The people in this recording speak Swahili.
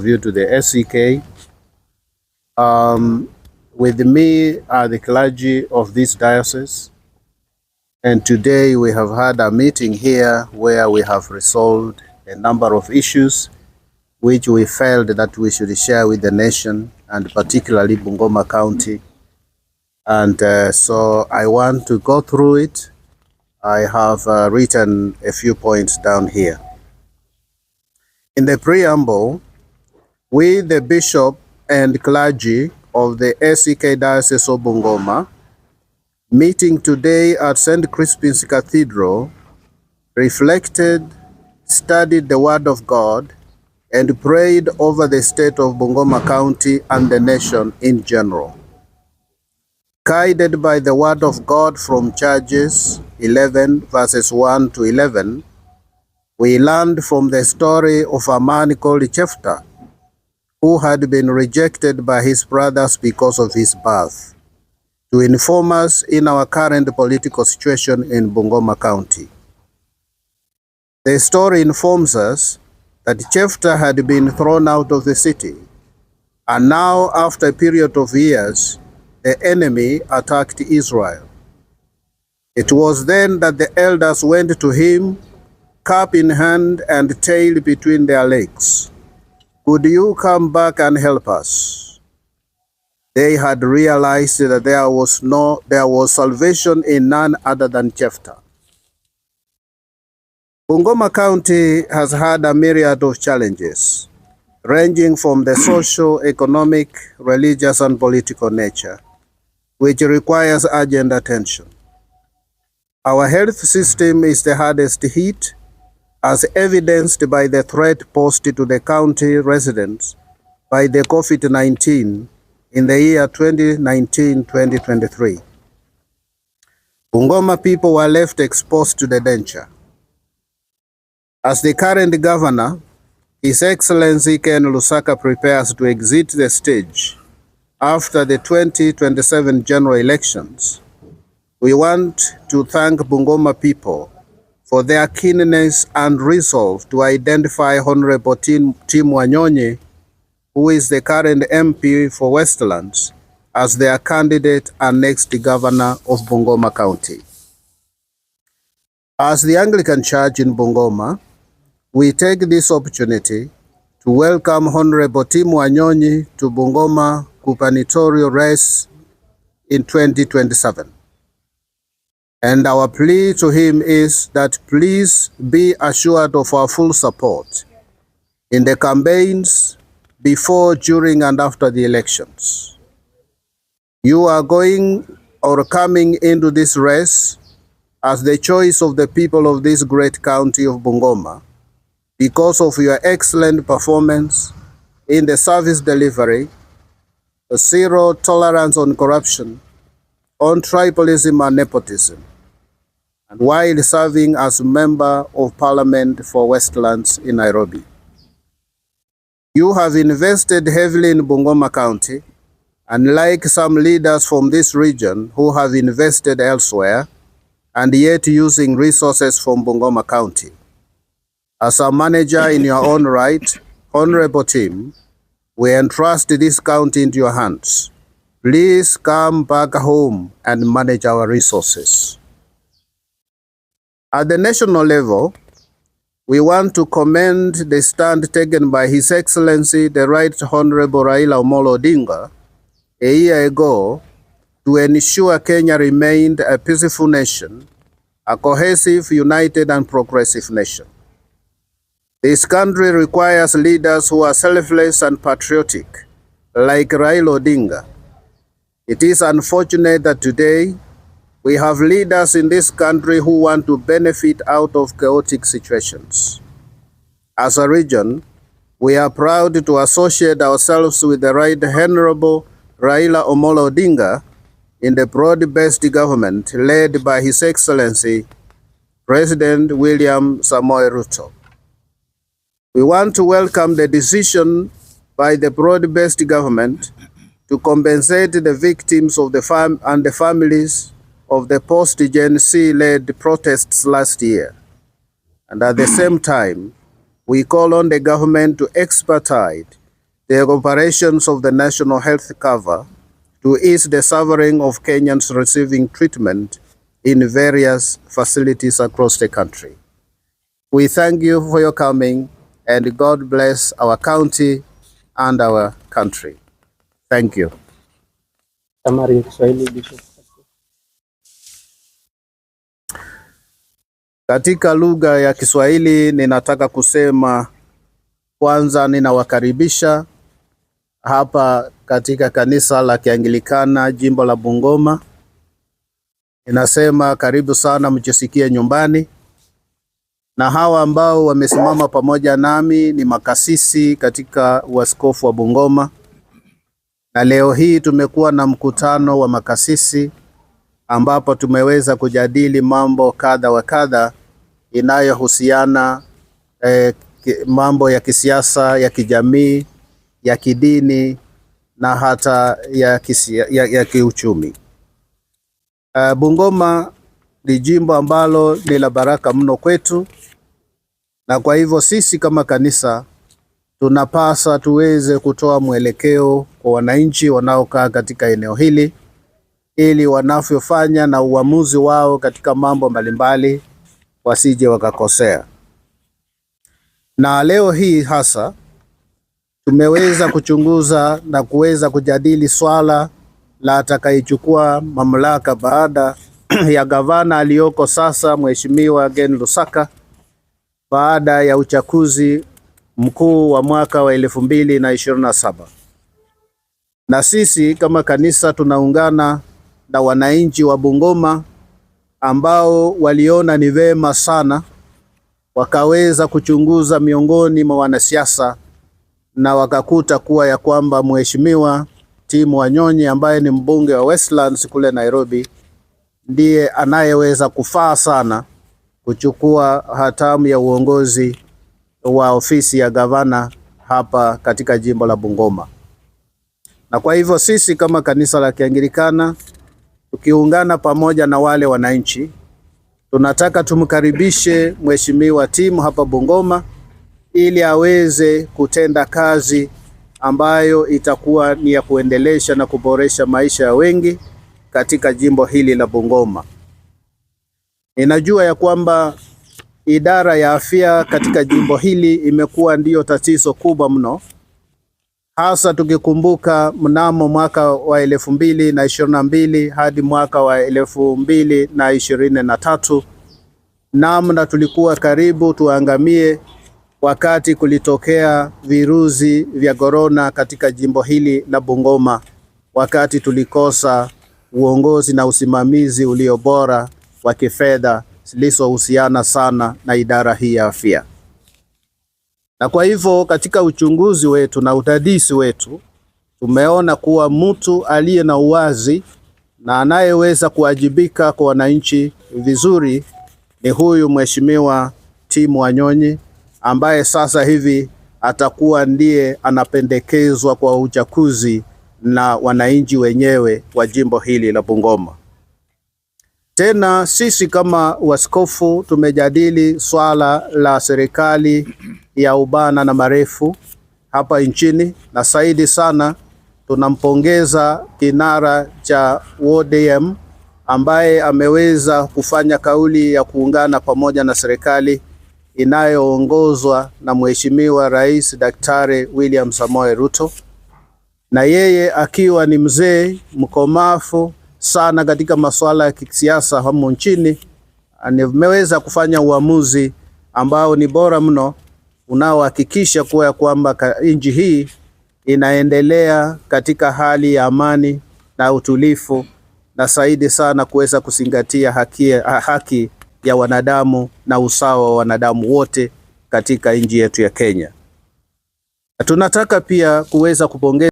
You to the SEK. With me are the clergy of this diocese, and today we have had a meeting here where we have resolved a number of issues which we felt that we should share with the nation, and particularly Bungoma County. And so I want to go through it. I have written a few points down here. In the preamble, we, the bishop and clergy of the SEK Diocese of Bungoma, meeting today at St. Crispin's Cathedral, reflected, studied the Word of God, and prayed over the state of Bungoma County and the nation in general. Guided by the Word of God from Judges 11 verses 1 to 11, we learned from the story of a man called Jephthah, who had been rejected by his brothers because of his birth, to inform us in our current political situation in Bungoma County. The story informs us that Jephthah had been thrown out of the city, and now, after a period of years, the enemy attacked Israel. It was then that the elders went to him, cup in hand and tail between their legs. Could you come back and help us? They had realized that there was salvation in none other than Jephthah. Bungoma County has had a myriad of challenges, ranging from the social, economic, religious, and political nature, which requires urgent attention. Our health system is the hardest hit, as evidenced by the threat posed to the county residents by the COVID-19 in the year 2019-2023. Bungoma people were left exposed to the danger. As the current governor, His Excellency Ken Lusaka, prepares to exit the stage after the 2027 general elections, we want to thank Bungoma people for their keenness and resolve to identify Honorable Tim Wanyonyi, who is the current MP for Westlands, as their candidate and next governor of Bungoma County. As the Anglican Church in Bungoma, we take this opportunity to welcome Honorable Tim Wanyonyi to Bungoma gubernatorial race in 2027. And our plea to him is that please be assured of our full support in the campaigns before, during, and after the elections. You are going or coming into this race as the choice of the people of this great county of Bungoma because of your excellent performance in the service delivery, zero tolerance on corruption, on tribalism and nepotism, and while serving as Member of Parliament for Westlands in Nairobi. You have invested heavily in Bungoma County, unlike some leaders from this region who have invested elsewhere and yet using resources from Bungoma County. As a manager in your own right, Honorable Tim, we entrust this county into your hands. Please come back home and manage our resources. At the national level, we want to commend the stand taken by His Excellency the Right Honorable Raila Amolo Odinga a year ago to ensure Kenya remained a peaceful nation, a cohesive, united, and progressive nation. This country requires leaders who are selfless and patriotic, like Raila Odinga. It is unfortunate that today we have leaders in this country who want to benefit out of chaotic situations. As a region, we are proud to associate ourselves with the Right Honorable Raila Amolo Odinga in the broad-based government led by His Excellency President William Samoei Ruto. We want to welcome the decision by the broad-based government to compensate the victims of the families of the post-Gen Z-led protests last year. And at the same time, we call on the government to expedite the operations of the National Health Cover to ease the suffering of Kenyans receiving treatment in various facilities across the country. We thank you for your coming, and God bless our county and our country. Thank you. Katika lugha ya Kiswahili ninataka kusema kwanza, ninawakaribisha hapa katika kanisa la Kianglikana jimbo la Bungoma. Ninasema karibu sana, mjisikie nyumbani. Na hawa ambao wamesimama pamoja nami ni makasisi katika uaskofu wa Bungoma. Na leo hii tumekuwa na mkutano wa makasisi ambapo tumeweza kujadili mambo kadha wa kadha inayohusiana mambo ya kisiasa, ya kijamii, ya kidini na hata ya kiuchumi. Bungoma ni jimbo ambalo ni la baraka mno kwetu, na kwa hivyo sisi kama kanisa tunapasa tuweze kutoa mwelekeo kwa wananchi wanaokaa katika eneo hili, ili wanavyofanya na uamuzi wao katika mambo mbalimbali wasije wakakosea. Na leo hii hasa tumeweza kuchunguza na kuweza kujadili swala la atakayechukua mamlaka baada ya gavana aliyoko sasa, Mheshimiwa Gen Lusaka, baada ya uchaguzi mkuu wa mwaka wa 2027. Na sisi kama kanisa tunaungana na wananchi wa Bungoma ambao waliona ni vema sana wakaweza kuchunguza miongoni mwa wanasiasa, na wakakuta kuwa ya kwamba Mheshimiwa Tim Wanyonyi ambaye ni mbunge wa Westlands kule Nairobi ndiye anayeweza kufaa sana kuchukua hatamu ya uongozi wa ofisi ya gavana hapa katika jimbo la Bungoma. Na kwa hivyo sisi kama kanisa la Kianglikana tukiungana pamoja na wale wananchi, tunataka tumkaribishe Mheshimiwa Tim hapa Bungoma ili aweze kutenda kazi ambayo itakuwa ni ya kuendelesha na kuboresha maisha ya wengi katika jimbo hili la Bungoma. Ninajua ya kwamba idara ya afya katika jimbo hili imekuwa ndiyo tatizo kubwa mno, hasa tukikumbuka mnamo mwaka wa 2022 hadi mwaka wa 2023 namna tulikuwa karibu tuangamie wakati kulitokea virusi vya corona katika jimbo hili la Bungoma, wakati tulikosa uongozi na usimamizi ulio bora wa kifedha zilizohusiana sana na idara hii ya afya. Na kwa hivyo katika uchunguzi wetu na udadisi wetu tumeona kuwa mtu aliye na uwazi na anayeweza kuwajibika kwa wananchi vizuri ni huyu Mheshimiwa Tim Wanyonyi, ambaye sasa hivi atakuwa ndiye anapendekezwa kwa uchaguzi na wananchi wenyewe wa jimbo hili la Bungoma. Tena sisi kama waskofu tumejadili swala la serikali ya ubana na marefu hapa nchini, na zaidi sana tunampongeza kinara cha ODM ambaye ameweza kufanya kauli ya kuungana pamoja na serikali inayoongozwa na Mheshimiwa Rais Daktari William Samoei Ruto, na yeye akiwa ni mzee mkomafu sana katika masuala ya kisiasa humu nchini, ameweza kufanya uamuzi ambao ni bora mno, unaohakikisha kuwa kwamba nchi hii inaendelea katika hali ya amani na utulivu, na zaidi sana kuweza kuzingatia haki ya wanadamu na usawa wa wanadamu wote katika nchi yetu ya Kenya. Tunataka pia kuweza kupongeza